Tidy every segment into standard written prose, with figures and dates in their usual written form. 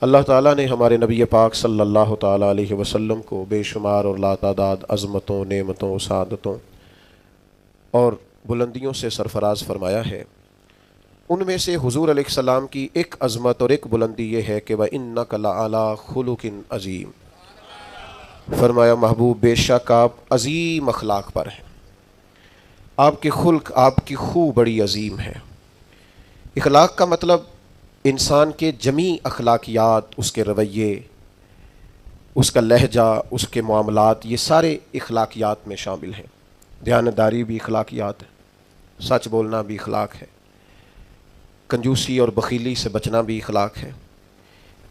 اللہ تعالیٰ نے ہمارے نبی پاک صلی اللہ تعالیٰ علیہ وسلم کو بے شمار اور لاتعداد عظمتوں، نعمتوں، سعادتوں اور بلندیوں سے سرفراز فرمایا ہے۔ ان میں سے حضور علیہ السلام کی ایک عظمت اور ایک بلندی یہ ہے کہ وَإِنَّكَ لَعَلَىٰ خُلُقٍ عَظِيمٍ، فرمایا محبوب بے شک آپ عظیم اخلاق پر ہیں، آپ کے خلق، آپ کی خو بڑی عظیم ہے۔ اخلاق کا مطلب انسان کے جمیع اخلاقیات، اس کے رویے، اس کا لہجہ، اس کے معاملات، یہ سارے اخلاقیات میں شامل ہیں۔ دیانتداری بھی اخلاقیات ہے، سچ بولنا بھی اخلاق ہے، کنجوسی اور بخیلی سے بچنا بھی اخلاق ہے۔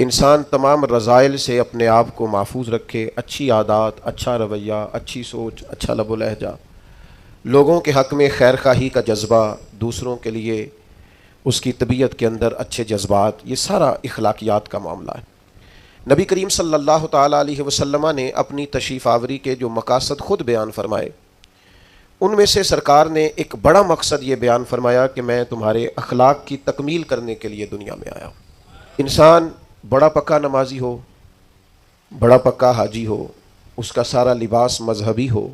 انسان تمام رذائل سے اپنے آپ کو محفوظ رکھے، اچھی عادات، اچھا رویہ، اچھی سوچ، اچھا لب و لہجہ، لوگوں کے حق میں خیر خواہی کا جذبہ، دوسروں کے لیے اس کی طبیعت کے اندر اچھے جذبات، یہ سارا اخلاقیات کا معاملہ ہے۔ نبی کریم صلی اللہ تعالیٰ علیہ وسلم نے اپنی تشریف آوری کے جو مقاصد خود بیان فرمائے، ان میں سے سرکار نے ایک بڑا مقصد یہ بیان فرمایا کہ میں تمہارے اخلاق کی تکمیل کرنے کے لیے دنیا میں آیا ہوں۔ انسان بڑا پکا نمازی ہو، بڑا پکا حاجی ہو، اس کا سارا لباس مذہبی ہو،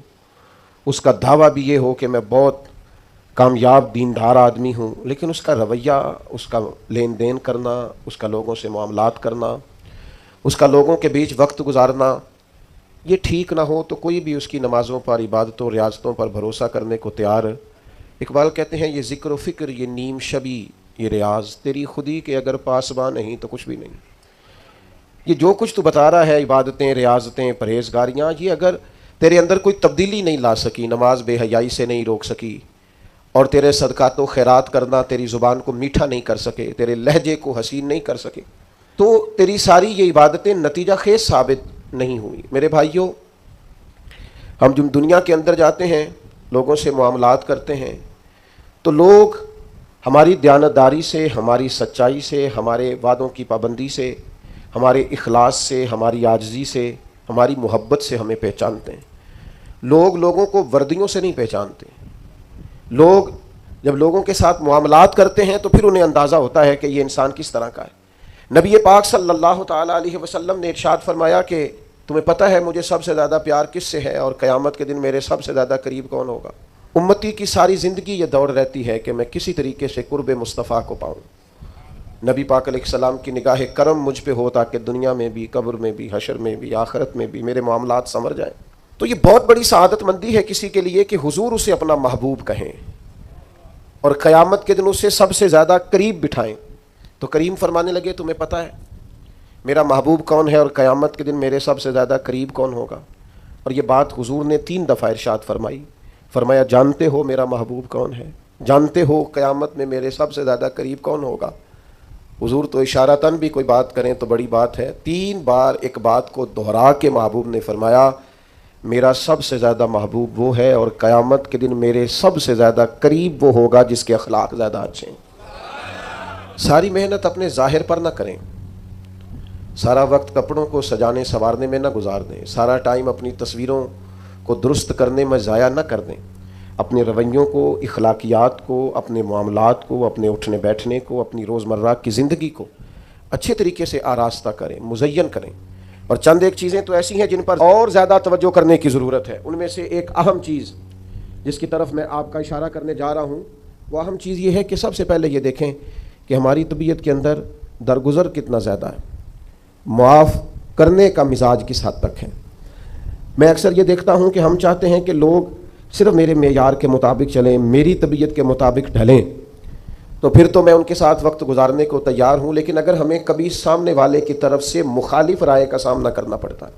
اس کا دعویٰ بھی یہ ہو کہ میں بہت کامیاب دیندار آدمی ہوں، لیکن اس کا رویہ، اس کا لین دین کرنا، اس کا لوگوں سے معاملات کرنا، اس کا لوگوں کے بیچ وقت گزارنا یہ ٹھیک نہ ہو تو کوئی بھی اس کی نمازوں پر، عبادتوں، ریاضتوں پر بھروسہ کرنے کو تیار۔ اقبال کہتے ہیں یہ ذکر و فکر، یہ نیم شبی، یہ ریاض تیری خودی کے اگر پاسباں نہیں تو کچھ بھی نہیں۔ یہ جو کچھ تو بتا رہا ہے، عبادتیں، ریاضتیں، پرہیزگاریاں، یہ اگر تیرے اندر کوئی تبدیلی نہیں لا سکی، نماز بے حیائی سے نہیں روک سکی، اور تیرے صدقات و خیرات کرنا تیری زبان کو میٹھا نہیں کر سکے، تیرے لہجے کو حسین نہیں کر سکے، تو تیری ساری یہ عبادتیں نتیجہ خیز ثابت نہیں ہوئی۔ میرے بھائیوں، ہم جب دنیا کے اندر جاتے ہیں، لوگوں سے معاملات کرتے ہیں، تو لوگ ہماری دیانتداری سے، ہماری سچائی سے، ہمارے وعدوں کی پابندی سے، ہمارے اخلاص سے، ہماری عاجزی سے، ہماری محبت سے ہمیں پہچانتے ہیں۔ لوگ لوگوں کو وردیوں سے نہیں پہچانتے۔ لوگ جب لوگوں کے ساتھ معاملات کرتے ہیں تو پھر انہیں اندازہ ہوتا ہے کہ یہ انسان کس طرح کا ہے۔ نبی پاک صلی اللہ تعالیٰ علیہ وسلم نے ارشاد فرمایا کہ تمہیں پتہ ہے مجھے سب سے زیادہ پیار کس سے ہے اور قیامت کے دن میرے سب سے زیادہ قریب کون ہوگا؟ امتی کی ساری زندگی یہ دوڑ رہتی ہے کہ میں کسی طریقے سے قرب مصطفیٰ کو پاؤں۔ نبی پاک علیہ السلام کی نگاہ کرم مجھ پہ ہو تاکہ دنیا میں بھی، قبر میں بھی، حشر میں بھی، آخرت میں بھی میرے معاملات سنور جائیں۔ تو یہ بہت بڑی سعادت مندی ہے کسی کے لیے کہ حضور اسے اپنا محبوب کہیں اور قیامت کے دن اسے سب سے زیادہ قریب بٹھائیں۔ تو کریم فرمانے لگے تمہیں پتہ ہے میرا محبوب کون ہے اور قیامت کے دن میرے سب سے زیادہ قریب کون ہوگا؟ اور یہ بات حضور نے 3 دفعہ ارشاد فرمائی۔ فرمایا جانتے ہو میرا محبوب کون ہے؟ جانتے ہو قیامت میں میرے سب سے زیادہ قریب کون ہوگا؟ حضور تو اشارتاً بھی کوئی بات کریں تو بڑی بات ہے، 3 بار ایک بات کو دہرا کے محبوب نے فرمایا میرا سب سے زیادہ محبوب وہ ہے اور قیامت کے دن میرے سب سے زیادہ قریب وہ ہوگا جس کے اخلاق زیادہ اچھے ہیں۔ ساری محنت اپنے ظاہر پر نہ کریں، سارا وقت کپڑوں کو سجانے سنوارنے میں نہ گزار دیں، سارا ٹائم اپنی تصویروں کو درست کرنے میں ضائع نہ کر دیں۔ اپنے رویوں کو، اخلاقیات کو، اپنے معاملات کو، اپنے اٹھنے بیٹھنے کو، اپنی روزمرہ کی زندگی کو اچھے طریقے سے آراستہ کریں، مزین کریں۔ اور چند ایک چیزیں تو ایسی ہیں جن پر اور زیادہ توجہ کرنے کی ضرورت ہے۔ ان میں سے ایک اہم چیز جس کی طرف میں آپ کا اشارہ کرنے جا رہا ہوں، وہ اہم چیز یہ ہے کہ سب سے پہلے یہ دیکھیں کہ ہماری طبیعت کے اندر درگزر کتنا زیادہ ہے، معاف کرنے کا مزاج کس حد تک ہے۔ میں اکثر یہ دیکھتا ہوں کہ ہم چاہتے ہیں کہ لوگ صرف میرے معیار کے مطابق چلیں، میری طبیعت کے مطابق ڈھلیں، تو پھر تو میں ان کے ساتھ وقت گزارنے کو تیار ہوں۔ لیکن اگر ہمیں کبھی سامنے والے کی طرف سے مخالف رائے کا سامنا کرنا پڑتا ہے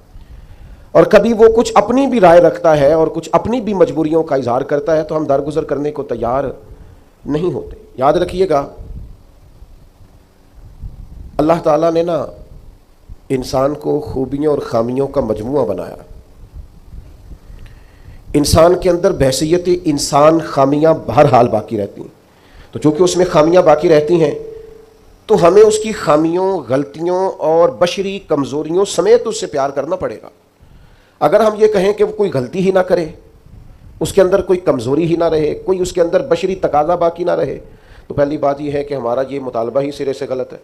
اور کبھی وہ کچھ اپنی بھی رائے رکھتا ہے اور کچھ اپنی بھی مجبوریوں کا اظہار کرتا ہے تو ہم درگزر کرنے کو تیار نہیں ہوتے۔ یاد رکھیے گا اللہ تعالیٰ نے نا انسان کو خوبیوں اور خامیوں کا مجموعہ بنایا۔ انسان کے اندر بحیثیت انسان خامیاں بہرحال باقی رہتی ہیں، تو چونکہ اس میں خامیاں باقی رہتی ہیں تو ہمیں اس کی خامیوں، غلطیوں اور بشری کمزوریوں سمیت اس سے پیار کرنا پڑے گا۔ اگر ہم یہ کہیں کہ وہ کوئی غلطی ہی نہ کرے، اس کے اندر کوئی کمزوری ہی نہ رہے، کوئی اس کے اندر بشری تقاضا باقی نہ رہے، تو پہلی بات یہ ہے کہ ہمارا یہ مطالبہ ہی سرے سے غلط ہے۔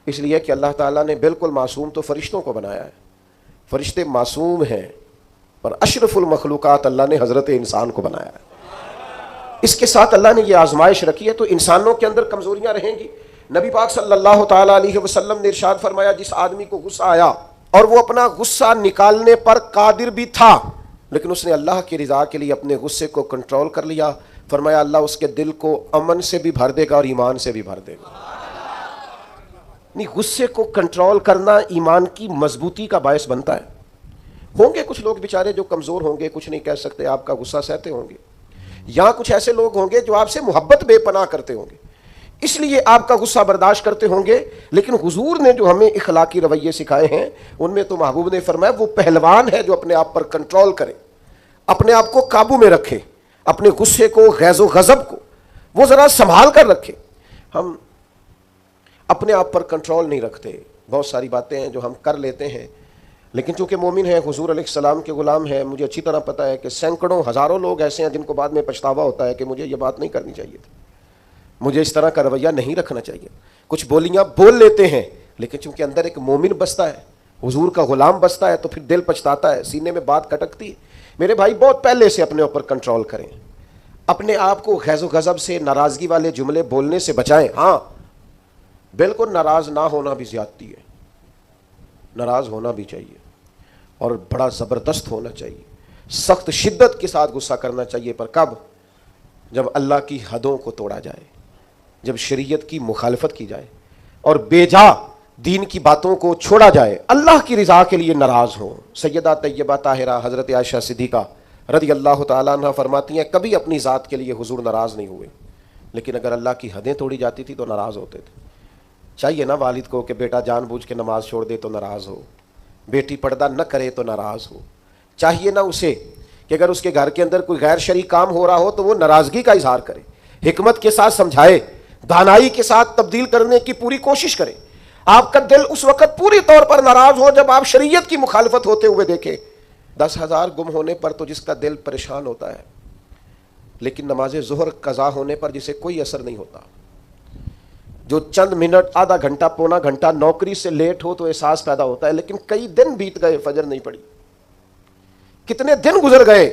اس لیے کہ اللہ تعالیٰ نے بالکل معصوم تو فرشتوں کو بنایا ہے، فرشتے معصوم ہیں، پر اشرف المخلوقات اللہ نے حضرت انسان کو بنایا ہے۔ اس کے ساتھ اللہ نے یہ آزمائش رکھی ہے، تو انسانوں کے اندر کمزوریاں رہیں گی۔ نبی پاک صلی اللہ تعالیٰ علیہ وسلم نے ارشاد فرمایا، جس آدمی کو غصہ آیا اور وہ اپنا غصہ نکالنے پر قادر بھی تھا، لیکن اس نے اللہ کی رضا کے لیے اپنے غصے کو کنٹرول کر لیا، فرمایا اللہ اس کے دل کو امن سے بھی بھر دے گا اور ایمان سے بھی بھر دے گا۔ نہیں، غصے کو کنٹرول کرنا ایمان کی مضبوطی کا باعث بنتا ہے۔ ہوں گے کچھ لوگ بیچارے جو کمزور ہوں گے، کچھ نہیں کہہ سکتے، آپ کا غصہ سہتے ہوں گے، یا کچھ ایسے لوگ ہوں گے جو آپ سے محبت بے پناہ کرتے ہوں گے، اس لیے آپ کا غصہ برداشت کرتے ہوں گے۔ لیکن حضور نے جو ہمیں اخلاقی رویے سکھائے ہیں، ان میں تو محبوب نے فرمایا وہ پہلوان ہے جو اپنے آپ پر کنٹرول کرے، اپنے آپ کو قابو میں رکھے، اپنے غصے کو، غیظ و غضب کو وہ ذرا سنبھال کر رکھے۔ ہم اپنے آپ پر کنٹرول نہیں رکھتے، بہت ساری باتیں ہیں جو ہم کر لیتے ہیں، لیکن چونکہ مومن ہیں، حضور علیہ السلام کے غلام ہیں، مجھے اچھی طرح پتہ ہے کہ سینکڑوں ہزاروں لوگ ایسے ہیں جن کو بعد میں پچھتاوا ہوتا ہے کہ مجھے یہ بات نہیں کرنی چاہیے تھی، مجھے اس طرح کا رویہ نہیں رکھنا چاہیے۔ کچھ بولیاں بول لیتے ہیں، لیکن چونکہ اندر ایک مومن بستا ہے، حضور کا غلام بستا ہے، تو پھر دل پچھتاتا ہے، سینے میں بات کٹکتی ہے۔ میرے بھائی بہت پہلے سے اپنے اوپر کنٹرول کریں، اپنے آپ کو غیظ و غضب سے، ناراضگی والے جملے بولنے سے بچائیں۔ ہاں بالکل ناراض نہ ہونا بھی زیادتی ہے، ناراض ہونا بھی چاہیے، اور بڑا زبردست ہونا چاہیے، سخت شدت کے ساتھ غصہ کرنا چاہیے، پر کب؟ جب اللہ کی حدوں کو توڑا جائے، جب شریعت کی مخالفت کی جائے اور بے جا دین کی باتوں کو چھوڑا جائے، اللہ کی رضا کے لیے ناراض ہو۔ سیدہ طیبہ طاہرہ حضرت عائشہ صدیقہ رضی اللہ تعالیٰ عنہ فرماتی ہیں کبھی اپنی ذات کے لیے حضور ناراض نہیں ہوئے، لیکن اگر اللہ کی حدیں توڑی جاتی تھی تو ناراض ہوتے تھے۔ چاہیے نا والد کو کہ بیٹا جان بوجھ کے نماز چھوڑ دے تو ناراض ہو، بیٹی پردہ نہ کرے تو ناراض ہو، چاہیے نا اسے کہ اگر اس کے گھر کے اندر کوئی غیر شرعی کام ہو رہا ہو تو وہ ناراضگی کا اظہار کرے، حکمت کے ساتھ سمجھائے، دانائی کے ساتھ تبدیل کرنے کی پوری کوشش کرے۔ آپ کا دل اس وقت پوری طور پر ناراض ہو جب آپ شریعت کی مخالفت ہوتے ہوئے دیکھیں۔ 10,000 گم ہونے پر تو جس کا دل پریشان ہوتا ہے، لیکن نماز ظہر قضا ہونے پر جسے کوئی اثر نہیں ہوتا، جو چند منٹ، آدھا گھنٹہ، پونا گھنٹہ نوکری سے لیٹ ہو تو احساس پیدا ہوتا ہے، لیکن کئی دن بیت گئے، فجر نہیں پڑی، کتنے دن گزر گئے،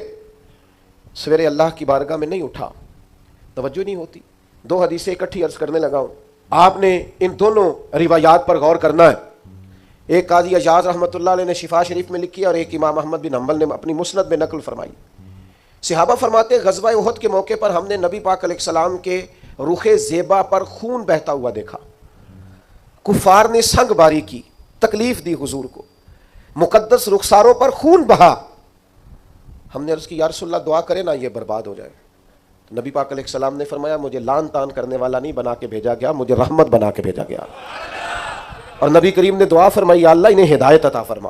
سویرے اللہ کی بارگاہ میں نہیں اٹھا، توجہ نہیں ہوتی۔ 2 حدیثیں اکٹھی عرض کرنے لگا ہوں، آپ نے ان دونوں روایات پر غور کرنا ہے۔ ایک قاضی اجاز رحمۃ اللہ علیہ نے شفا شریف میں لکھی اور ایک امام احمد بن حنبل نے اپنی مسند میں نقل فرمائی۔ صحابہ فرماتے ہیں غزوہ احد کے موقع پر ہم نے نبی پاک علیہ السلام کے رخ زیبا پر خون بہتا ہوا دیکھا، کفار نے سنگ باری کی، تکلیف دی حضور کو، مقدس رخساروں پر خون بہا۔ ہم نے عرض کی یا رسول اللہ دعا کرے نا یہ برباد ہو جائے۔ نبی پاک علیہ السلام نے فرمایا مجھے لان تان کرنے والا نہیں بنا کے بھیجا گیا، مجھے رحمت بنا کے بھیجا گیا۔ اور نبی کریم نے دعا فرمائی یا اللہ انہیں ہدایت عطا فرما۔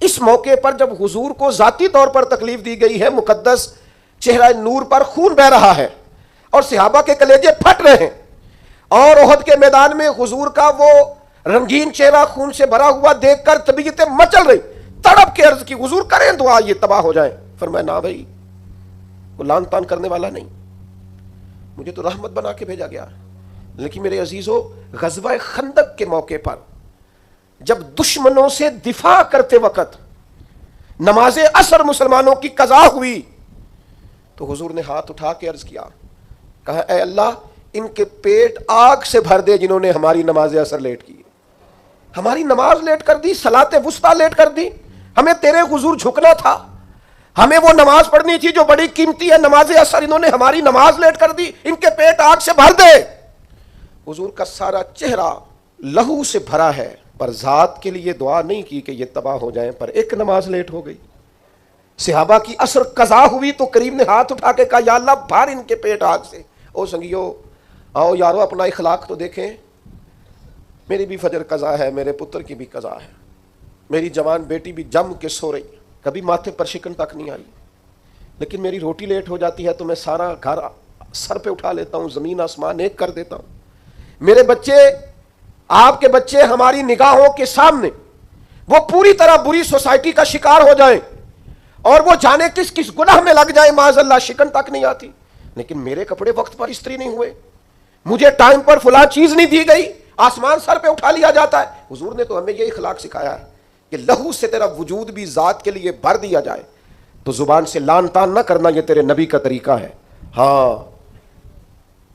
اس موقع پر جب حضور کو ذاتی طور پر تکلیف دی گئی ہے، مقدس چہرہ نور پر خون بہ رہا ہے اور صحابہ کے کلیجے پھٹ رہے ہیں، اور احد کے میدان میں حضور کا وہ رنگین چہرہ خون سے بھرا ہوا دیکھ کر طبیعتیں مچل رہی، تڑپ کے عرض کی حضور کریں دعا یہ تباہ ہو جائے۔ فرمایا نہ بھائی، وہ لان تان کرنے والا نہیں، مجھے تو رحمت بنا کے بھیجا گیا۔ لیکن میرے عزیزو، غزوہ خندق کے موقع پر جب دشمنوں سے دفاع کرتے وقت نماز عصر مسلمانوں کی قضا ہوئی تو حضور نے ہاتھ اٹھا کے عرض کیا، کہا اے اللہ ان کے پیٹ آگ سے بھر دے جنہوں نے ہماری نماز عصر لیٹ کی، ہماری نماز لیٹ کر دی، صلاۃ وسطیٰ لیٹ کر دی، ہمیں تیرے حضور جھکنا تھا، ہمیں وہ نماز پڑھنی تھی جو بڑی قیمتی ہے، نماز عصر انہوں نے ہماری نماز لیٹ کر دی، ان کے پیٹ آگ سے بھر دے۔ حضور کا سارا چہرہ لہو سے بھرا ہے، پر ذات کے لیے دعا نہیں کی کہ یہ تباہ ہو جائیں، پر ایک نماز لیٹ ہو گئی۔ صحابہ کی عصر قضا ہوئی تو کریم نے ہاتھ اٹھا کے کہا یا اللہ بھر ان کے پیٹ آگ سے۔ او سنگیو، آؤ یارو اپنا اخلاق تو دیکھیں، میری بھی فجر قضا ہے، میرے پتر کی بھی قضا ہے، میری جوان بیٹی بھی جم کے سو رہی، کبھی ماتھے پر شکن تک نہیں آئی، لیکن میری روٹی لیٹ ہو جاتی ہے تو میں سارا گھر سر پہ اٹھا لیتا ہوں، زمین آسمان ایک کر دیتا ہوں۔ میرے بچے، آپ کے بچے ہماری نگاہوں کے سامنے وہ پوری طرح بری سوسائٹی کا شکار ہو جائیں اور وہ جانے کس کس گناہ میں لگ جائیں، معاذ اللہ شکن تک نہیں آتی، لیکن میرے کپڑے وقت پر استری نہیں ہوئے، مجھے ٹائم پر فلاں چیز نہیں دی گئی، آسمان سر پہ اٹھا لیا جاتا ہے۔ حضور نے تو ہمیں یہ اخلاق سکھایا ہے کہ لہو سے تیرا وجود بھی ذات کے لیے بھر دیا جائے تو زبان سے لان تان نہ کرنا، یہ تیرے نبی کا طریقہ ہے۔ ہاں،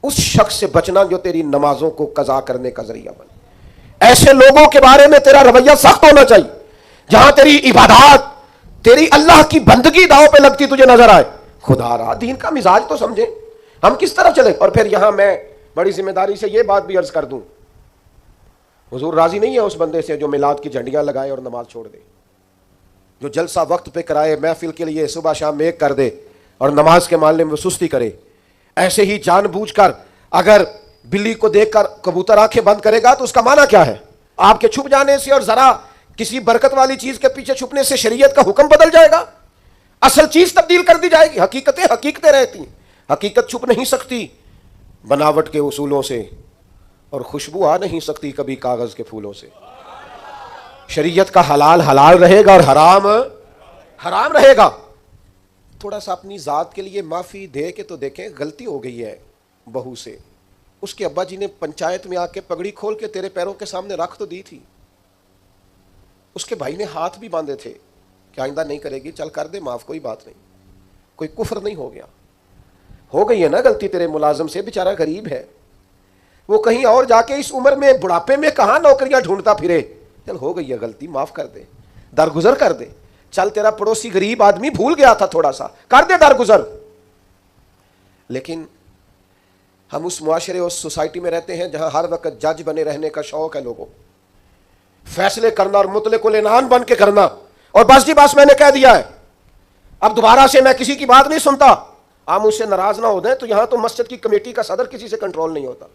اس شخص سے بچنا جو تیری نمازوں کو قضا کرنے کا ذریعہ بنے۔ ایسے لوگوں کے بارے میں تیرا رویہ سخت ہونا چاہیے جہاں تیری عبادات، تیری اللہ کی بندگی داؤ پہ لگتی تجھے نظر آئے۔ خدا را، دین کا مزاج تو سمجھیں، ہم کس طرف چلے۔ اور پھر یہاں میں بڑی ذمہ داری سے یہ بات بھی عرض کر دوں، حضور راضی نہیں ہے اس بندے سے جو میلاد کی جھنڈیاں لگائے اور نماز چھوڑ دے، جو جلسہ وقت پہ کرائے، محفل کے لیے صبح شام ایک کر دے اور نماز کے معاملے میں سستی کرے۔ ایسے ہی جان بوجھ کر اگر بلی کو دیکھ کر کبوتر آنکھیں بند کرے گا تو اس کا معنی کیا ہے؟ آپ کے چھپ جانے سے اور ذرا کسی برکت والی چیز کے پیچھے چھپنے سے شریعت کا حکم بدل جائے گا، اصل چیز تبدیل کر دی جائے گی۔ حقیقتیں رہتی ہیں، حقیقت چھپ نہیں سکتی بناوٹ کے اصولوں سے، اور خوشبو آ نہیں سکتی کبھی کاغذ کے پھولوں سے۔ شریعت کا حلال حلال رہے گا اور حرام حرام رہے گا۔ تھوڑا سا اپنی ذات کے لیے معافی دے کے تو دیکھیں، غلطی ہو گئی ہے بہو سے، اس کے ابا جی نے پنچایت میں آ کے پگڑی کھول کے تیرے پیروں کے سامنے رکھ تو دی تھی، اس کے بھائی نے ہاتھ بھی باندھے تھے کہ آئندہ نہیں کرے گی، چل کر دے معاف، کوئی بات نہیں، کوئی کفر نہیں ہو گیا۔ ہو گئی ہے نا غلطی تیرے ملازم سے، بیچارہ غریب ہے، وہ کہیں اور جا کے اس عمر میں بڑھاپے میں کہاں نوکریاں ڈھونڈتا پھرے، چل ہو گئی ہے غلطی، معاف کر دے، درگزر کر دے۔ چل تیرا پڑوسی غریب آدمی بھول گیا تھا، تھوڑا سا کر دے درگزر۔ لیکن ہم اس معاشرے اور سوسائٹی میں رہتے ہیں جہاں ہر وقت جج بنے رہنے کا شوق ہے لوگوں، فیصلے کرنا اور مطلق العنان بن کے کرنا، اور بس جی بس میں نے کہہ دیا ہے، اب دوبارہ سے میں کسی کی بات نہیں سنتا۔ آپ مجھ سے ناراض نہ ہو جائیں تو یہاں تو مسجد کی کمیٹی کا صدر کسی سے کنٹرول نہیں ہوتا،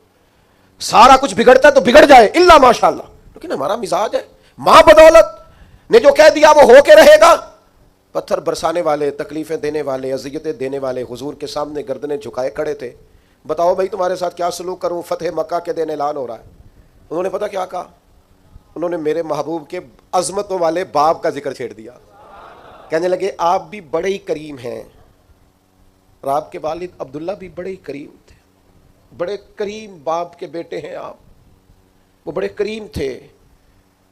سارا کچھ بگڑتا ہے تو بگڑ جائے الا ماشاءاللہ، لیکن ہمارا مزاج ہے ماں بدولت نے جو کہہ دیا وہ ہو کے رہے گا۔ پتھر برسانے والے، تکلیفیں دینے والے، اذیتیں دینے والے حضور کے سامنے گردنیں جھکائے کھڑے تھے، بتاؤ بھائی تمہارے ساتھ کیا سلوک کروں، فتح مکہ کے دن اعلان ہو رہا ہے۔ انہوں نے پتہ کیا کہا؟ انہوں نے میرے محبوب کے عظمتوں والے باپ کا ذکر چھیڑ دیا، کہنے لگے آپ بھی بڑے ہی کریم ہیں، اور آپ کے والد عبداللہ بھی بڑے ہی کریم تھے، بڑے کریم باپ کے بیٹے ہیں آپ، وہ بڑے کریم تھے۔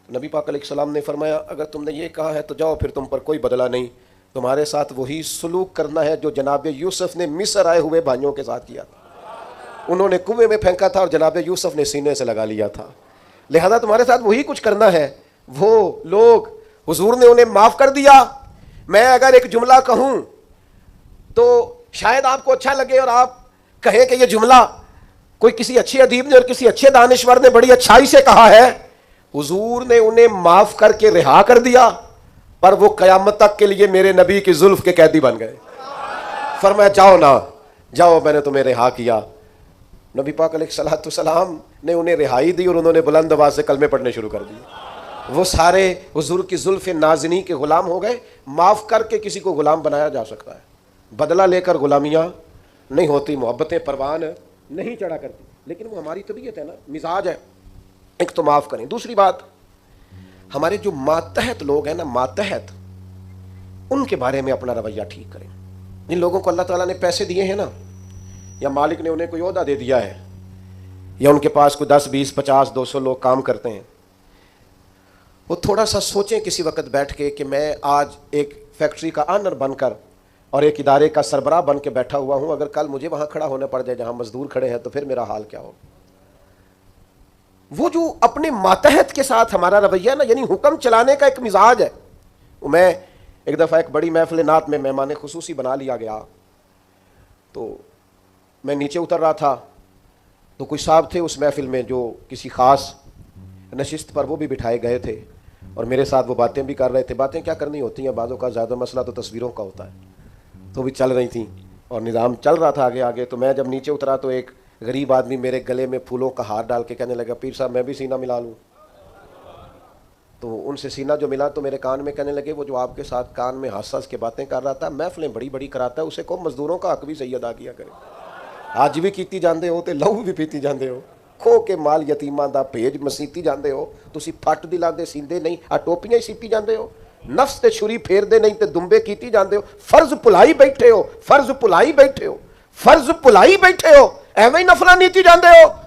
نبی پاک علیہ السلام نے فرمایا اگر تم نے یہ کہا ہے تو جاؤ، پھر تم پر کوئی بدلہ نہیں، تمہارے ساتھ وہی سلوک کرنا ہے جو جناب یوسف نے مصر آئے ہوئے بھائیوں کے ساتھ کیا تھا، انہوں نے کنویں میں پھینکا تھا اور جناب یوسف نے سینے سے لگا لیا تھا، لہذا تمہارے ساتھ وہی کچھ کرنا ہے۔ وہ لوگ، حضور نے انہیں معاف کر دیا۔ میں اگر ایک جملہ کہوں تو شاید آپ کو اچھا لگے اور آپ کہیں کہ یہ جملہ کوئی کسی اچھے ادیب نے اور کسی اچھے دانشور نے بڑی اچھائی سے کہا ہے۔ حضور نے انہیں معاف کر کے رہا کر دیا، پر وہ قیامت تک کے لیے میرے نبی کی زلف کے قیدی بن گئے۔ فرمایا جاؤ نا، جاؤ میں نے تمہیں رہا کیا۔ نبی پاک علیہ الصلوۃ والسلام نے انہیں رہائی دی اور انہوں نے بلند آواز سے کلمے پڑھنے شروع کر دیے۔ وہ سارے حضور کی زلف نازنی کے غلام ہو گئے۔ معاف کر کے کسی کو غلام بنایا جا سکتا ہے، بدلہ لے کر غلامیاں نہیں ہوتی، محبتیں پروان نہیں چڑھا کرتی، لیکن وہ ہماری طبیعت ہے نا، مزاج ہے۔ ایک تو معاف کریں، دوسری بات ہمارے جو ماتحت لوگ ہیں نا، ماتحت، ان کے بارے میں اپنا رویہ ٹھیک کریں۔ جن لوگوں کو اللہ تعالیٰ نے پیسے دیے ہیں نا، یا مالک نے انہیں کوئی عہدہ دے دیا ہے، یا ان کے پاس کوئی 10 20 50 200 لوگ کام کرتے ہیں، وہ تھوڑا سا سوچیں کسی وقت بیٹھ کے کہ میں آج ایک فیکٹری کا آنر بن کر اور ایک ادارے کا سربراہ بن کے بیٹھا ہوا ہوں، اگر کل مجھے وہاں کھڑا ہونا پڑ جائے جہاں مزدور کھڑے ہیں تو پھر میرا حال کیا ہو۔ وہ جو اپنے ماتحت کے ساتھ ہمارا رویہ نا، یعنی حکم چلانے کا ایک مزاج ہے۔ میں ایک دفعہ ایک بڑی محفل نعت میں مہمان خصوصی بنا لیا گیا، تو میں نیچے اتر رہا تھا تو کوئی صاحب تھے اس محفل میں جو کسی خاص نشست پر وہ بھی بٹھائے گئے تھے، اور میرے ساتھ وہ باتیں بھی کر رہے تھے۔ باتیں کیا کرنی ہوتی ہیں، بعضوں کا زیادہ مسئلہ تو تصویروں کا ہوتا ہے، تو بھی چل رہی تھیں اور نظام چل رہا تھا آگے آگے۔ تو میں جب نیچے اترا تو ایک غریب آدمی میرے گلے میں پھولوں کا ہار ڈال کے کہنے لگا پیر صاحب میں بھی سینہ ملا لوں۔ تو ان سے سینہ جو ملا تو میرے کان میں کہنے لگے وہ جو آپ کے ساتھ کان میں ہنس ہنس کے باتیں کر رہا تھا، محفلیں بڑی بڑی کراتا ہے، اسے کو مزدوروں کا حق بھی صحیح ادا کیا کرے۔ آج بھی کیتی جاندے ہو تے لہو بھی پیتی جاندے ہو، کھو کے مال یتیماں دا بھیج مسیتی جاندے ہو، تسی پھٹ دلاندے سیندے نہیں، آ ٹوپیاں ہی سیپی جاندے ہو، نفس تے چھری پھیر دے نہیں تے دمبے کیتی جاندے ہو، فرض پلائی بیٹھے ہو، فرض پلائی بیٹھے ہو، فرض پلائی بیٹھے ہو۔ ਐਵੇਂ ਹੀ ਨਫਲਾਂ ਨੀਤੀ ਜਾਂਦੇ ਹੋ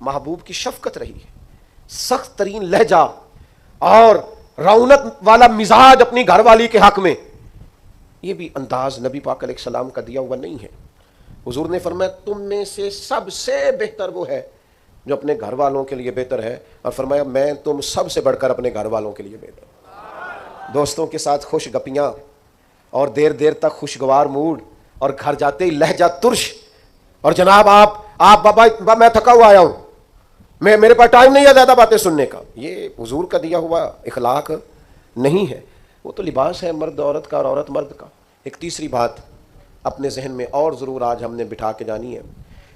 محبوب کی شفقت رہی ہے، سخت ترین لہجہ اور رونق والا مزاج اپنی گھر والی کے حق میں، یہ بھی انداز نبی پاک علیہ السلام کا دیا ہوا نہیں ہے۔ حضور نے فرمایا تم میں سے سب سے بہتر وہ ہے جو اپنے گھر والوں کے لیے بہتر ہے، اور فرمایا میں تم سب سے بڑھ کر اپنے گھر والوں کے لیے بہتر ہوں۔ دوستوں کے ساتھ خوش گپیاں اور دیر دیر تک خوشگوار موڈ، اور گھر جاتے ہی لہجہ ترش، اور جناب آپ بابا میں تھکا ہوا آیا ہوں، میرے پاس ٹائم نہیں ہے زیادہ باتیں سننے کا، یہ حضور کا دیا ہوا اخلاق نہیں ہے۔ وہ تو لباس ہے مرد عورت کا اور عورت مرد کا۔ ایک تیسری بات اپنے ذہن میں اور ضرور آج ہم نے بٹھا کے جانی ہے،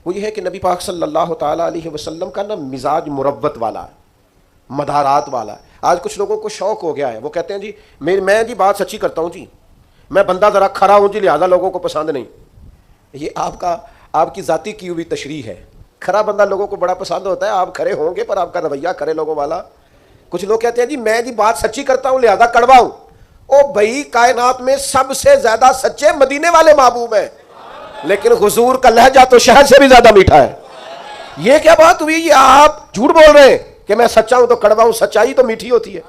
وہ یہ ہے کہ نبی پاک صلی اللہ تعالیٰ علیہ وسلم کا نا مزاج مروت والا ہے، مدارات والا ہے۔ آج کچھ لوگوں کو شوق ہو گیا ہے، وہ کہتے ہیں جی میں جی بات سچی کرتا ہوں جی، میں بندہ ذرا کھرا ہوں جی لہذا لوگوں کو پسند نہیں۔ یہ آپ کی ذاتی کی ہوئی تشریح ہے۔ کھرا بندہ لوگوں کو بڑا پسند ہوتا ہے، آپ کھرے ہوں گے پر آپ کا رویہ کھرے لوگوں والا۔ کچھ لوگ کہتے ہیں جی میں جی بات سچی کرتا ہوں لہذا کڑوا ہوں۔ او بھائی کائنات میں سب سے زیادہ سچے مدینے والے محبوب ہیں، لیکن حضور کا لہجہ تو شہر سے بھی زیادہ میٹھا ہے۔ یہ کیا بات ہوئی؟ یہ آپ جھوٹ بول رہے ہیں کہ میں سچا ہوں تو کڑوا ہوں۔ سچائی تو میٹھی ہوتی ہے،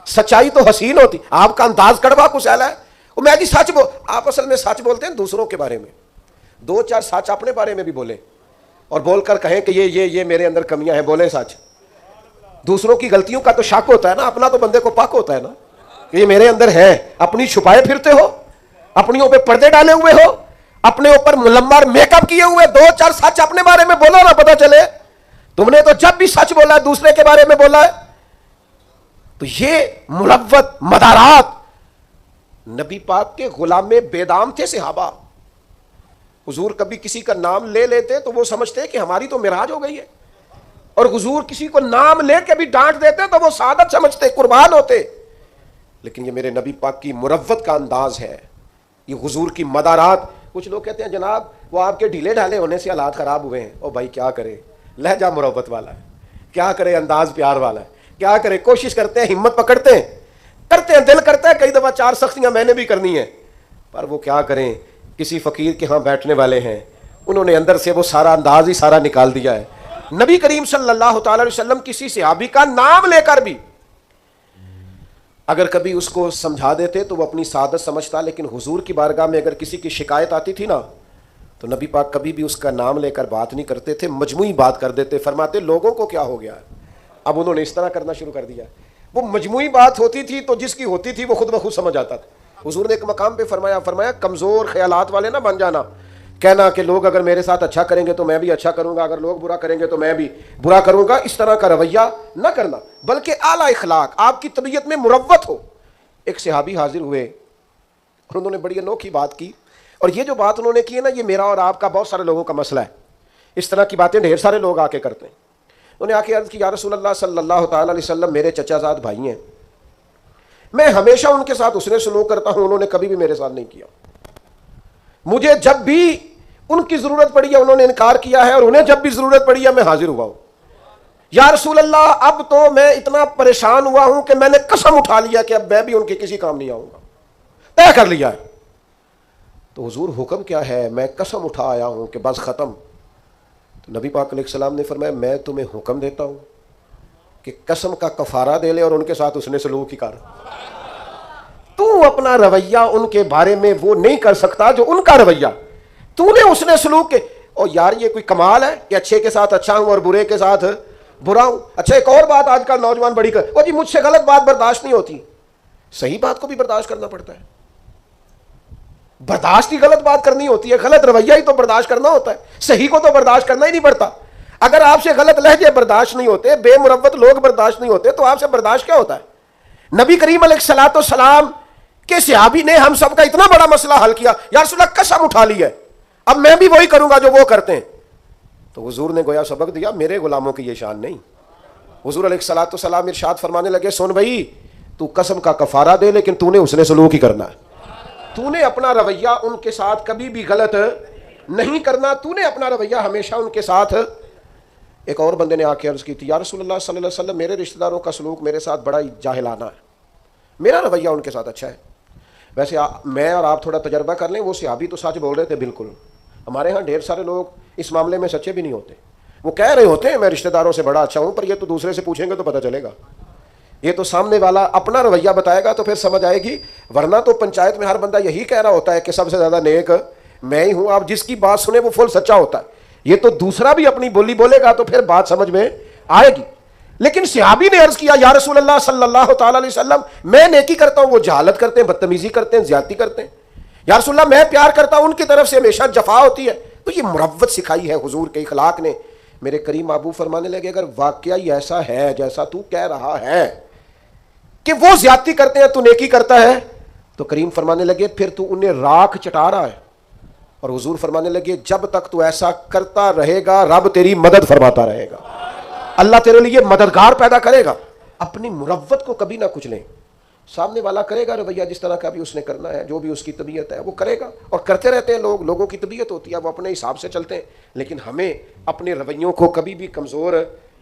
سچائی تو حسین ہوتی، آپ کا انداز کڑوا کچھ ایلا ہے۔ میں جی سچ آپ اصل میں سچ بولتے ہیں دوسروں کے بارے میں، دو چار سچ اپنے بارے میں بھی بولیں اور بول کر کہیں کہ یہ میرے اندر کمیاں ہیں، بولیں سچ۔ دوسروں کی غلطیوں کا تو شک ہوتا ہے نا، اپنا تو بندے کو پاک ہوتا ہے نا کہ یہ میرے اندر ہے۔ اپنی چھپائے پھرتے ہو، اپنیوں پہ پردے ڈالے ہوئے ہو، اپنے اوپر ملمر میک اپ کیے ہوئے، دو چار سچ اپنے بارے میں بولو نا، پتہ چلے تم نے تو جب بھی سچ بولا ہے دوسرے کے بارے میں بولا ہے۔ تو یہ ملوث مدارات نبی پاک کے غلام بیدام تھے صحابہ۔ حضور کبھی کسی کا نام لے لیتے تو وہ سمجھتے کہ ہماری تو معراج ہو گئی ہے، اور حضور کسی کو نام لے کے بھی ڈانٹ دیتے تو وہ سعادت سمجھتے، قربان ہوتے۔ لیکن یہ میرے نبی پاک کی مروت کا انداز ہے، یہ حضور کی مدارات۔ کچھ لوگ کہتے ہیں جناب وہ آپ کے ڈھیلے ڈھالے ہونے سے حالات خراب ہوئے ہیں۔ او بھائی کیا کرے، لہجہ مروت والا ہے، کیا کرے انداز پیار والا ہے، کیا کرے کوشش کرتے ہیں، ہمت پکڑتے ہیں، دل کرتا ہے کئی دفعہ چار سختیاں میں نے بھی کرنی ہیں، پر وہ کیا کریں، کسی فقیر کے ہاں بیٹھنے والے ہیں، انہوں نے اندر سے وہ سارا انداز ہی سارا نکال دیا ہے۔ نبی کریم صلی اللہ تعالی علیہ وسلم کسی صحابی کا نام لے کر بھی اگر کبھی اس کو سمجھا دیتے تو وہ اپنی سعادت سمجھتا، لیکن حضور کی بارگاہ میں اگر کسی کی شکایت آتی تھی نا تو نبی پاک کبھی بھی اس کا نام لے کر بات نہیں کرتے تھے، مجموعی بات کر دیتے، فرماتے لوگوں کو کیا ہو گیا ہے۔ اب انہوں نے اس طرح کرنا شروع کر دیا، وہ مجموعی بات ہوتی تھی تو جس کی ہوتی تھی وہ خود بخود سمجھ آتا تھا۔ حضور نے ایک مقام پہ فرمایا کمزور خیالات والے نہ بن جانا، کہنا کہ لوگ اگر میرے ساتھ اچھا کریں گے تو میں بھی اچھا کروں گا، اگر لوگ برا کریں گے تو میں بھی برا کروں گا، اس طرح کا رویہ نہ کرنا، بلکہ اعلیٰ اخلاق، آپ کی طبیعت میں مروت ہو۔ ایک صحابی حاضر ہوئے اور انہوں نے بڑی انوکھی بات کی، اور یہ جو بات انہوں نے کی ہے نا یہ میرا اور آپ کا بہت سارے لوگوں کا مسئلہ ہے، اس طرح کی باتیں ڈھیر سارے لوگ آ کے کرتے ہیں۔ انہوں نے آ کے عرض کی یا رسول اللہ صلی اللہ تعالی علیہ وسلم میرے چچا زاد بھائی ہیں، میں ہمیشہ ان کے ساتھ حسن سلوک کرتا ہوں، انہوں نے کبھی بھی میرے ساتھ نہیں کیا، مجھے جب بھی ان کی ضرورت پڑی ہے انہوں نے انکار کیا ہے، اور انہیں جب بھی ضرورت پڑی ہے میں حاضر ہوا ہوں۔ یا رسول اللہ اب تو میں اتنا پریشان ہوا ہوں کہ میں نے قسم اٹھا لیا کہ اب میں بھی ان کے کسی کام نہیں آؤں گا، طے کر لیا ہے۔ تو حضور حکم کیا ہے؟ میں قسم اٹھا آیا ہوں کہ بس ختم۔ تو نبی پاک علیہ السلام نے فرمایا میں تمہیں حکم دیتا ہوں کہ قسم کا کفارہ دے لے اور ان کے ساتھ اس نے سلوک ہی کر۔ تو اپنا رویہ ان کے بارے میں وہ نہیں کر سکتا جو ان کا رویہ، تو نے اس نے سلوک کے۔ اور یار یہ کوئی کمال ہے کہ اچھے کے ساتھ اچھا ہوں اور برے کے ساتھ برا ہوں۔ اچھا ایک اور بات آج کل نوجوان بڑی کر، اور جی مجھ سے غلط بات برداشت نہیں ہوتی، صحیح بات کو بھی برداشت کرنا پڑتا ہے، برداشت ہی غلط بات کرنی ہوتی ہے، غلط رویہ ہی تو برداشت کرنا ہوتا ہے، صحیح کو تو برداشت کرنا ہی نہیں پڑتا۔ اگر آپ سے غلط لہجے برداشت نہیں ہوتے، بے مروت لوگ برداشت نہیں ہوتے تو آپ سے برداشت کیا ہوتا ہے؟ نبی کریم علیہ الصلوۃ والسلام کے صحابی نے ہم سب کا اتنا بڑا مسئلہ حل کیا، یا رسول اللہ قسم اٹھا لی ہے اب میں بھی وہی کروں گا جو وہ کرتے ہیں۔ تو حضور نے گویا سبق دیا میرے غلاموں کی یہ شان نہیں۔ حضور علیہ الصلوۃ والسلام ارشاد فرمانے لگے سن بھائی تو قسم کا کفارہ دے لیکن تو نے اس نے سلوک ہی کرنا ہے، تو نے اپنا رویہ ان کے ساتھ کبھی بھی غلط نہیں کرنا، تو نے اپنا رویہ ہمیشہ ان کے ساتھ۔ ایک اور بندے نے آ کے عرض کی تھی یا رسول اللہ صلی اللہ علیہ وسلم میرے رشتہ داروں کا سلوک میرے ساتھ بڑا ہی جاہلانہ ہے، میرا رویہ ان کے ساتھ اچھا ہے۔ ویسے میں اور آپ تھوڑا تجربہ کر لیں، وہ صحابی تو سچ بول رہے تھے بالکل، ہمارے ہاں ڈھیر سارے لوگ اس معاملے میں سچے بھی نہیں ہوتے، وہ کہہ رہے ہوتے ہیں میں رشتہ داروں سے بڑا اچھا ہوں، پر یہ تو دوسرے سے پوچھیں گے تو پتہ چلے گا، یہ تو سامنے والا اپنا رویہ بتائے گا تو پھر سمجھ آئے گی، ورنہ تو پنچایت میں ہر بندہ یہی کہہ رہا ہوتا ہے کہ سب سے زیادہ نیک میں ہی ہوں، آپ جس کی بات سنیں وہ فل سچا ہوتا ہے، یہ تو دوسرا بھی اپنی بولی بولے گا تو پھر بات سمجھ میں آئے گی۔ لیکن صحابی نے عرض کیا یا رسول اللہ صلی اللہ تعالی علیہ وسلم میں نیکی کرتا ہوں، وہ جہالت کرتے ہیں، بدتمیزی کرتے ہیں، زیادتی کرتے ہیں، یا رسول اللہ میں پیار کرتا ہوں، ان کی طرف سے ہمیشہ جفا ہوتی ہے۔ تو یہ مروت سکھائی ہے حضور کے اخلاق نے۔ میرے کریم محبوب فرمانے لگے اگر واقعی ایسا ہے جیسا تو کہہ رہا ہے کہ وہ زیادتی کرتے ہیں تو نیکی کرتا ہے، تو کریم فرمانے لگے پھر تو انہیں راکھ چٹا رہا ہے، اور حضور فرمانے لگے جب تک تو ایسا کرتا رہے گا رب تیری مدد فرماتا رہے گا، اللہ تیرے لیے مددگار پیدا کرے گا۔ اپنی مروت کو کبھی نہ کچلیں، سامنے والا کرے گا رویہ جس طرح کا بھی اس نے کرنا ہے، جو بھی اس کی طبیعت ہے وہ کرے گا، اور کرتے رہتے ہیں لوگ، لوگوں کی طبیعت ہوتی ہے وہ اپنے حساب سے چلتے ہیں، لیکن ہمیں اپنے رویوں کو کبھی بھی کمزور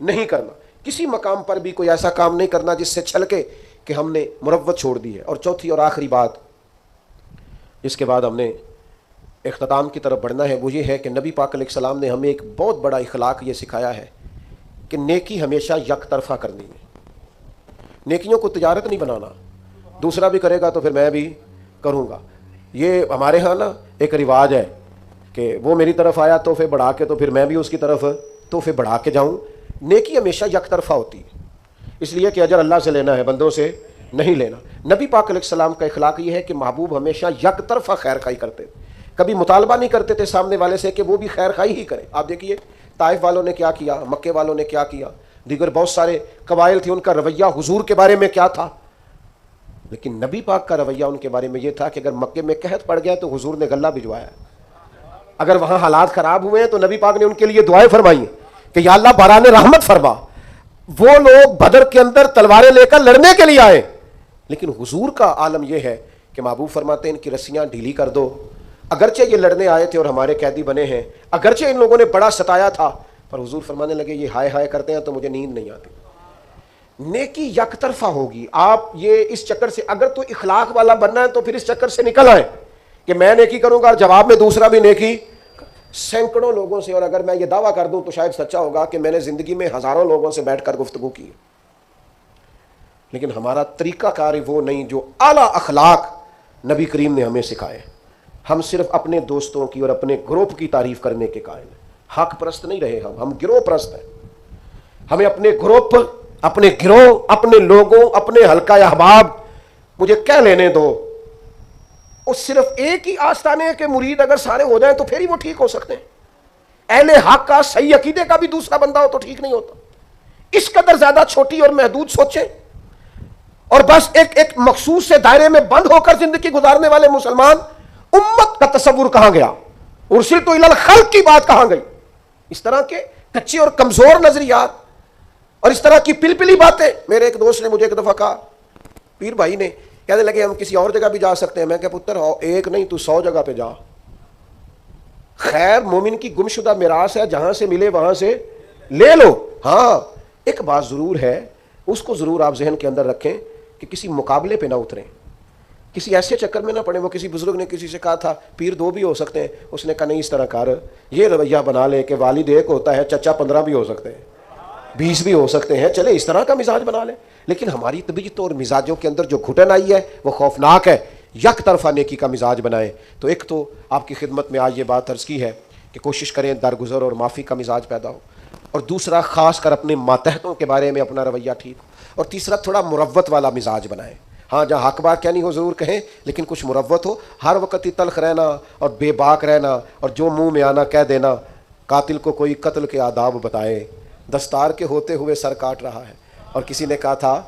نہیں کرنا، کسی مقام پر بھی کوئی ایسا کام نہیں کرنا جس سے چھلکے کہ ہم نے مروت چھوڑ دی ہے۔ اور چوتھی اور آخری بات جس کے بعد ہم نے اختتام کی طرف بڑھنا ہے وہ یہ ہے کہ نبی پاک علیہ السلام نے ہمیں ایک بہت بڑا اخلاق یہ سکھایا ہے کہ نیکی ہمیشہ یک طرفہ کرنی ہے، نیکیوں کو تجارت نہیں بنانا، دوسرا بھی کرے گا تو پھر میں بھی کروں گا۔ یہ ہمارے ہاں نا ایک رواج ہے کہ وہ میری طرف آیا تحفے بڑھا کے تو پھر میں بھی اس کی طرف تحفے بڑھا کے جاؤں۔ نیکی ہمیشہ یک طرفہ ہوتی ہے، اس لیے کہ اجر اللہ سے لینا ہے، بندوں سے نہیں لینا۔ نبی پاک علیہ السلام کا اخلاق یہ ہے کہ محبوب ہمیشہ یک طرفہ خیر خواہی کرتے، کبھی مطالبہ نہیں کرتے تھے سامنے والے سے کہ وہ بھی خیر خواہی ہی کرے۔ آپ دیکھیے طائف والوں نے کیا کیا، مکے والوں نے کیا کیا، دیگر بہت سارے قبائل تھے، ان کا رویہ حضور کے بارے میں کیا تھا، لیکن نبی پاک کا رویہ ان کے بارے میں یہ تھا کہ اگر مکے میں قحط پڑ گیا تو حضور نے غلہ بھجوایا، اگر وہاں حالات خراب ہوئے ہیں تو نبی پاک نے ان کے لیے دعائیں فرمائی ہیں کہ یا اللہ باران رحمت فرما۔ وہ لوگ بدر کے اندر تلواریں لے کر لڑنے کے لیے آئے، لیکن حضور کا عالم یہ ہے کہ محبوب فرماتے ہیں ان کی رسیاں ڈھیلی کر دو، اگرچہ یہ لڑنے آئے تھے اور ہمارے قیدی بنے ہیں، اگرچہ ان لوگوں نے بڑا ستایا تھا، پر حضور فرمانے لگے یہ ہائے ہائے کرتے ہیں تو مجھے نیند نہیں آتی۔ نیکی یک طرفہ ہوگی۔ آپ یہ اس چکر سے اگر تو اخلاق والا بننا ہے تو پھر اس چکر سے نکل آئے کہ میں نیکی کروں گا اور جواب میں دوسرا بھی نیکی۔ سینکڑوں لوگوں سے، اور اگر میں یہ دعویٰ کر دوں تو شاید سچا ہوگا کہ میں نے زندگی میں ہزاروں لوگوں سے بیٹھ کر گفتگو کی، لیکن ہمارا طریقہ کار وہ نہیں جو اعلیٰ اخلاق نبی کریم نے ہمیں سکھائے۔ ہم صرف اپنے دوستوں کی اور اپنے گروپ کی تعریف کرنے کے قائل ہیں، حق پرست نہیں رہے، ہم گروہ پرست ہیں۔ ہمیں اپنے گروپ، اپنے گروہ، اپنے لوگوں، اپنے حلقہ احباب مجھے کہہ لینے دو، اور صرف ایک ہی آستانے کے مرید اگر سارے ہو جائیں تو پھر ہی وہ ٹھیک ہو سکتے ہیں۔ اہل حق کا صحیح عقیدے کا بھی دوسرا بندہ ہو تو ٹھیک نہیں ہوتا۔ اس قدر زیادہ چھوٹی اور محدود سوچیں اور بس ایک مخصوص سے دائرے میں بند ہو کر زندگی گزارنے والے مسلمان، امت کا تصور کہاں گیا؟ ارسلت الی الخلق کی بات کہاں گئی؟ اس طرح کے کچے اور کمزور نظریات اور اس طرح کی پلپلی باتیں۔ میرے ایک دوست نے مجھے ایک دفعہ کہا، پیر بھائی نے کہنے لگے ہم کسی اور جگہ بھی جا سکتے ہیں، میں کہا پتر ایک نہیں تو 100 جگہ پہ جا، خیر مومن کی گمشدہ میراث ہے، جہاں سے ملے وہاں سے لے لو۔ ہاں ایک بات ضرور ہے، اس کو ضرور آپ ذہن کے اندر رکھیں کہ کسی مقابلے پہ نہ اتریں، کسی ایسے چکر میں نہ پڑیں۔ وہ کسی بزرگ نے کسی سے کہا تھا پیر 2 بھی ہو سکتے ہیں، اس نے کہا نہیں اس طرح کر، یہ رویہ بنا لے کہ والد ایک ہوتا ہے، چچا 15 بھی ہو سکتے ہیں، 20 بھی ہو سکتے ہیں، چلے اس طرح کا مزاج بنا لیں۔ لیکن ہماری طبیعت اور مزاجوں کے اندر جو گھٹن آئی ہے وہ خوفناک ہے۔ یک طرفہ نیکی کا مزاج بنائیں۔ تو ایک تو آپ کی خدمت میں آج یہ بات عرض کی ہے کہ کوشش کریں درگزر اور معافی کا مزاج پیدا ہو، اور دوسرا خاص کر اپنے ماتحتوں کے بارے میں اپنا رویہ ٹھیک ہو، اور تیسرا تھوڑا مروت والا مزاج بنائیں۔ ہاں جہاں حق بات کہنی ہو ضرور کہیں، لیکن کچھ مروت ہو، ہر وقت ہی تلخ رہنا اور بے باک رہنا اور جو منہ میں آنا کہہ دینا۔ قاتل کو کوئی قتل کے آداب بتائے، دستار کے ہوتے ہوئے سر کاٹ رہا ہے۔ اور کسی نے کہا تھا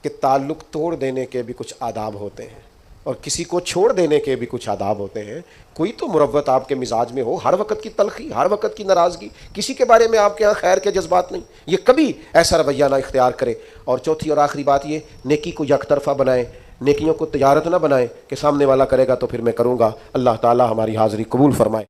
کہ تعلق توڑ دینے کے بھی کچھ آداب ہوتے ہیں اور کسی کو چھوڑ دینے کے بھی کچھ آداب ہوتے ہیں۔ کوئی تو مروت آپ کے مزاج میں ہو، ہر وقت کی تلخی، ہر وقت کی ناراضگی، کسی کے بارے میں آپ کے ہاں خیر کے جذبات نہیں، یہ کبھی ایسا رویہ نہ اختیار کرے۔ اور چوتھی اور آخری بات یہ، نیکی کو یک طرفہ بنائیں، نیکیوں کو تجارت نہ بنائیں کہ سامنے والا کرے گا تو پھر میں کروں گا۔ اللہ تعالی ہماری حاضری قبول فرمائے۔